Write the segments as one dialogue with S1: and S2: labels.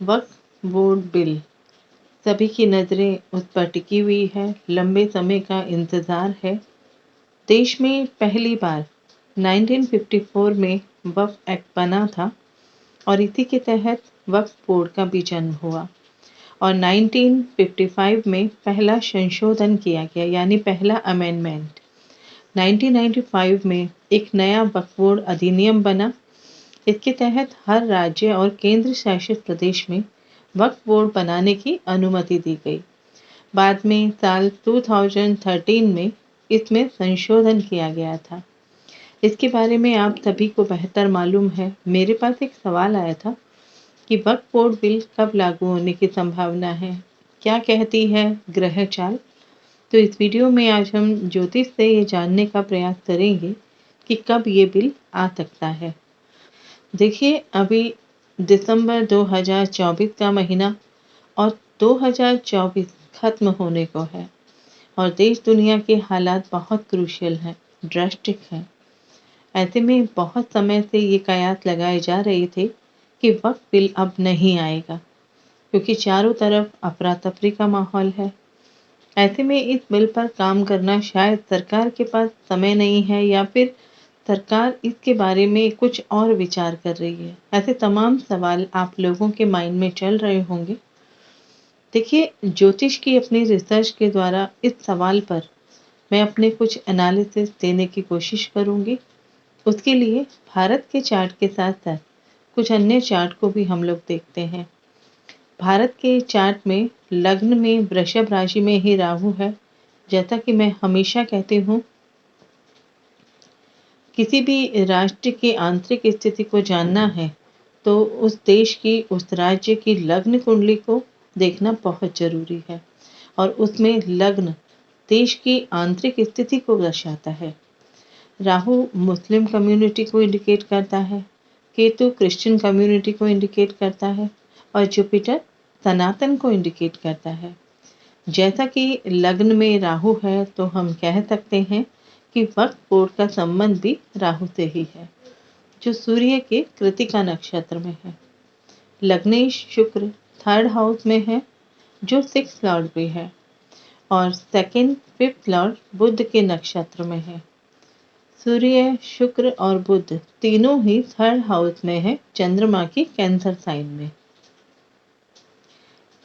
S1: वक्फ board bill, सभी की नज़रें उस पर टिकी हुई है। लंबे समय का इंतज़ार है। देश में पहली बार 1954 में वक्फ एक्ट बना था और इसी के तहत वक्फ बोर्ड का भी जन्म हुआ और 1955 में पहला संशोधन किया गया, यानी पहला अमेंडमेंट। 1995 में एक नया वक्फ बोर्ड अधिनियम बना। इसके तहत हर राज्य और केंद्र शासित प्रदेश में वक्फ बोर्ड बनाने की अनुमति दी गई। बाद में साल 2013 में इसमें संशोधन किया गया था। इसके बारे में आप सभी को बेहतर मालूम है। मेरे पास एक सवाल आया था कि वक्फ बोर्ड बिल कब लागू होने की संभावना है, क्या कहती है ग्रह चाल। तो इस वीडियो में आज हम ज्योतिष से ये जानने का प्रयास करेंगे कि कब ये बिल आ सकता है। देखिए, अभी दिसंबर 2024 का महीना और 2024 खत्म होने को है और देश दुनिया के हालात बहुत क्रूशियल हैं, ड्रास्टिक हैं। ऐसे में बहुत समय से ये कयास लगाए जा रहे थे कि वक्फ बिल अब नहीं आएगा, क्योंकि चारों तरफ अफरा तफरी का माहौल है। ऐसे में इस बिल पर काम करना शायद सरकार के पास समय नहीं है या फिर सरकार इसके बारे में कुछ और विचार कर रही है। ऐसे तमाम सवाल आप लोगों के माइंड में चल रहे होंगे। देखिए, ज्योतिष की अपनी रिसर्च के द्वारा इस सवाल पर मैं अपने कुछ एनालिसिस देने की कोशिश करूंगी। उसके लिए भारत के चार्ट के साथ साथ कुछ अन्य चार्ट को भी हम लोग देखते हैं। भारत के चार्ट में लग्न में वृषभ राशि में ही राहु है। जैसा कि मैं हमेशा कहती हूँ, किसी भी राष्ट्र की आंतरिक स्थिति को जानना है तो उस देश की, उस राज्य की लग्न कुंडली को देखना बहुत जरूरी है और उसमें लग्न देश की आंतरिक स्थिति को दर्शाता है। राहु मुस्लिम कम्युनिटी को इंडिकेट करता है, केतु क्रिश्चियन कम्युनिटी को इंडिकेट करता है और जुपिटर सनातन को इंडिकेट करता है। जैसा कि लग्न में राहु है तो हम कह सकते हैं कि वक्फ बोर्ड का संबंध भी राहु से ही है, जो सूर्य के कृतिका नक्षत्र में है। लग्नेश शुक्र 3rd हाउस में है, जो 6th लॉर्ड भी है, और 2nd 5th लॉर्ड बुध के नक्षत्र में है। सूर्य, शुक्र और बुध तीनों ही 3rd हाउस में है, चंद्रमा की कैंसर साइन में।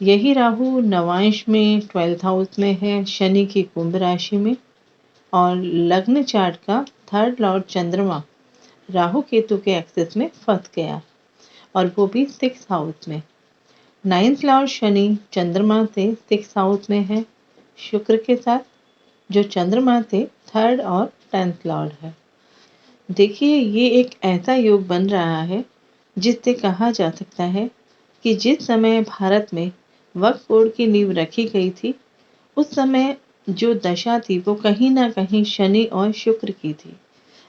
S1: यही राहु नवांश में 12th हाउस में है, शनि की कुंभ राशि में, और लग्न चार्ट का 3rd लॉर्ड चंद्रमा राहु केतु के एक्सिस में फंस गया और वो भी 6th हाउस में। 9th लॉर्ड शनि चंद्रमा से 6th हाउस में है, शुक्र के साथ, जो चंद्रमा से 3rd और 10th लॉर्ड है। देखिए, ये एक ऐसा योग बन रहा है जिससे कहा जा सकता है कि जिस समय भारत में वक्फ बोर्ड की नींव रखी गई थी, उस समय जो दशा थी वो कहीं ना कहीं शनि और शुक्र की थी।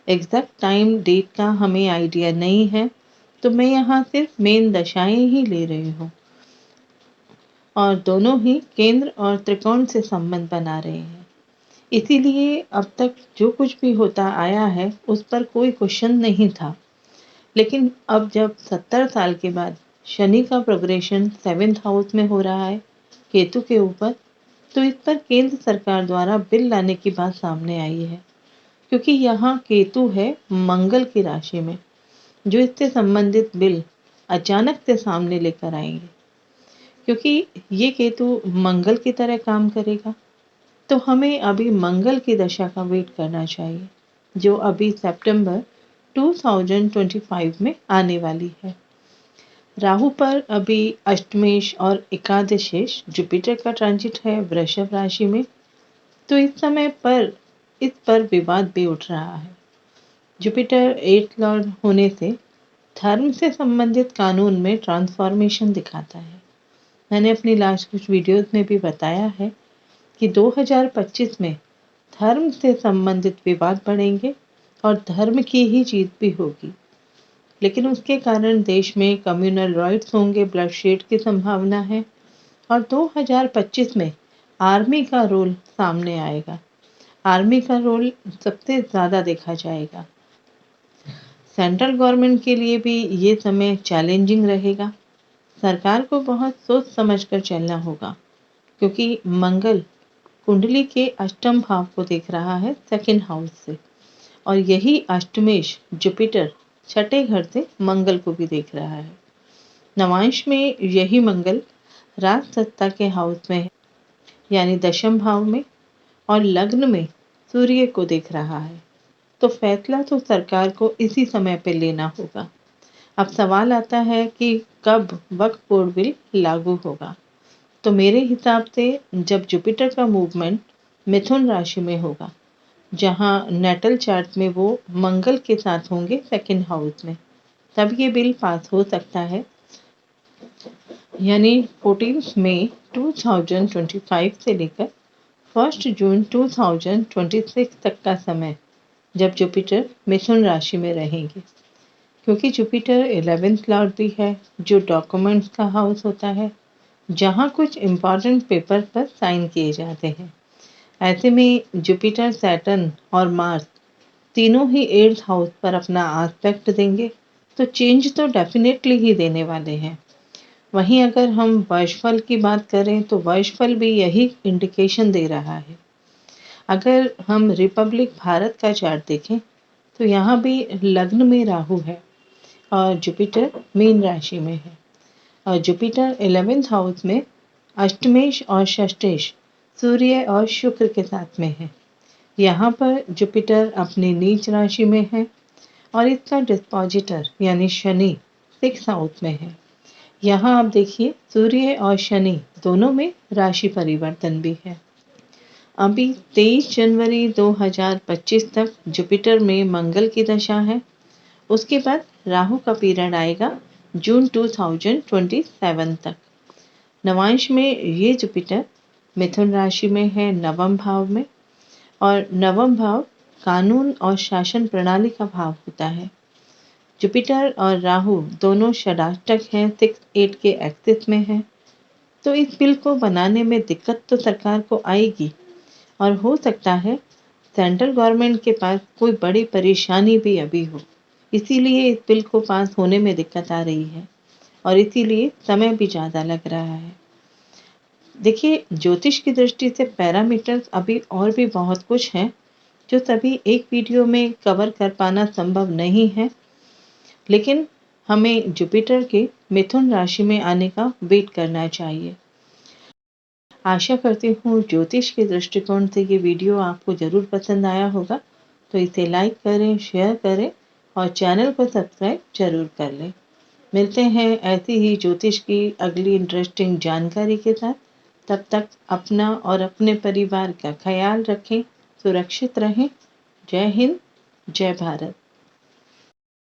S1: एग्जैक्ट टाइम डेट का हमें आइडिया नहीं है, तो मैं यहाँ सिर्फ मेन दशाएं ही ले रही हूँ और दोनों ही केंद्र और त्रिकोण से संबंध बना रहे हैं। इसीलिए अब तक जो कुछ भी होता आया है उस पर कोई क्वेश्चन नहीं था। लेकिन अब जब 70 साल के बाद शनि का प्रोग्रेशन 7th हाउस में हो रहा है केतु के ऊपर, तो इस पर केंद्र सरकार द्वारा बिल लाने की बात सामने आई है, क्योंकि यहाँ केतु है मंगल की राशि में, जो इससे संबंधित बिल अचानक से सामने लेकर आएंगे। क्योंकि ये केतु मंगल की तरह काम करेगा, तो हमें अभी मंगल की दशा का वेट करना चाहिए, जो अभी सितंबर 2025 में आने वाली है। राहु पर अभी अष्टमेश और एकादशेश जुपिटर का ट्रांजिट है वृषभ राशि में, तो इस समय पर इस पर विवाद भी उठ रहा है। जुपिटर 8th लॉर्ड होने से धर्म से संबंधित कानून में ट्रांसफॉर्मेशन दिखाता है। मैंने अपनी लास्ट कुछ वीडियोस में भी बताया है कि 2025 में धर्म से संबंधित विवाद बढ़ेंगे और धर्म की ही जीत भी होगी। लेकिन उसके कारण देश में कम्युनल राइट्स होंगे, ब्लडशेड की संभावना है और 2025 में आर्मी का रोल सामने आएगा। आर्मी का रोल सबसे ज़्यादा देखा जाएगा। सेंट्रल गवर्नमेंट के लिए भी ये समय चैलेंजिंग रहेगा। सरकार को बहुत सोच समझकर चलना होगा, क्योंकि मंगल कुंडली के अष्टम भाव को देख रहा है सेकंड हाउस से, और यही अष्टमेश जुपिटर छठे घर से मंगल को भी देख रहा है। नवांश में यही मंगल राजसत्ता के हाउस में है, यानी दशम भाव में, और लग्न में सूर्य को देख रहा है। तो फैसला तो सरकार को इसी समय पे लेना होगा। अब सवाल आता है कि कब वक्फ बोर्ड बिल लागू होगा। तो मेरे हिसाब से जब जुपिटर का मूवमेंट मिथुन राशि में होगा, जहां नेटल चार्ट में वो मंगल के साथ होंगे सेकंड हाउस में, तब ये बिल पास हो सकता है। यानी 14 मई 2025 से लेकर 1 जून 2026 तक का समय, जब जुपिटर मिथुन राशि में रहेंगे, क्योंकि जुपिटर 11th लॉर्ड भी है, जो डॉक्यूमेंट्स का हाउस होता है, जहां कुछ इम्पोर्टेंट पेपर पर साइन किए जाते हैं। ऐसे में जुपिटर, सैटर्न और मार्स तीनों ही 8th हाउस पर अपना एस्पेक्ट देंगे, तो चेंज तो डेफिनेटली ही देने वाले हैं। वहीं अगर हम वर्षफल की बात करें तो वर्षफल भी यही इंडिकेशन दे रहा है। अगर हम रिपब्लिक भारत का चार्ट देखें तो यहाँ भी लग्न में राहु है और जुपिटर मीन राशि में है, और जुपिटर 11th हाउस में अष्टमेश और षष्ठेश सूर्य और शुक्र के साथ में है। यहाँ पर जुपिटर अपनी नीच राशि में है और इसका डिस्पोजिटर यानी शनि 6th हाउस में है। यहाँ आप देखिए सूर्य और शनि दोनों में राशि परिवर्तन भी है। अभी 23 जनवरी 2025 तक जुपिटर में मंगल की दशा है। उसके बाद राहु का पीरियड आएगा जून 2027 तक। नवांश में ये जुपिटर मिथुन राशि में है, नवम भाव में, और नवम भाव कानून और शासन प्रणाली का भाव होता है। जुपिटर और राहु दोनों षडाष्टक हैं, 6-8 के एक्सिस में हैं। तो इस बिल को बनाने में दिक्कत तो सरकार को आएगी, और हो सकता है सेंट्रल गवर्नमेंट के पास कोई बड़ी परेशानी भी अभी हो, इसीलिए इस बिल को पास होने में दिक्कत आ रही है, और इसीलिए समय भी ज़्यादा लग रहा है। देखिए, ज्योतिष की दृष्टि से पैरामीटर्स अभी और भी बहुत कुछ हैं, जो सभी एक वीडियो में कवर कर पाना संभव नहीं है, लेकिन हमें जुपिटर के मिथुन राशि में आने का वेट करना चाहिए। आशा करती हूँ ज्योतिष के दृष्टिकोण से ये वीडियो आपको ज़रूर पसंद आया होगा, तो इसे लाइक करें, शेयर करें और चैनल को सब्सक्राइब जरूर कर लें। मिलते हैं ऐसी ही ज्योतिष की अगली इंटरेस्टिंग जानकारी के साथ। तब तक अपना और अपने परिवार का ख्याल रखें, सुरक्षित रहें। जय हिंद, जय भारत।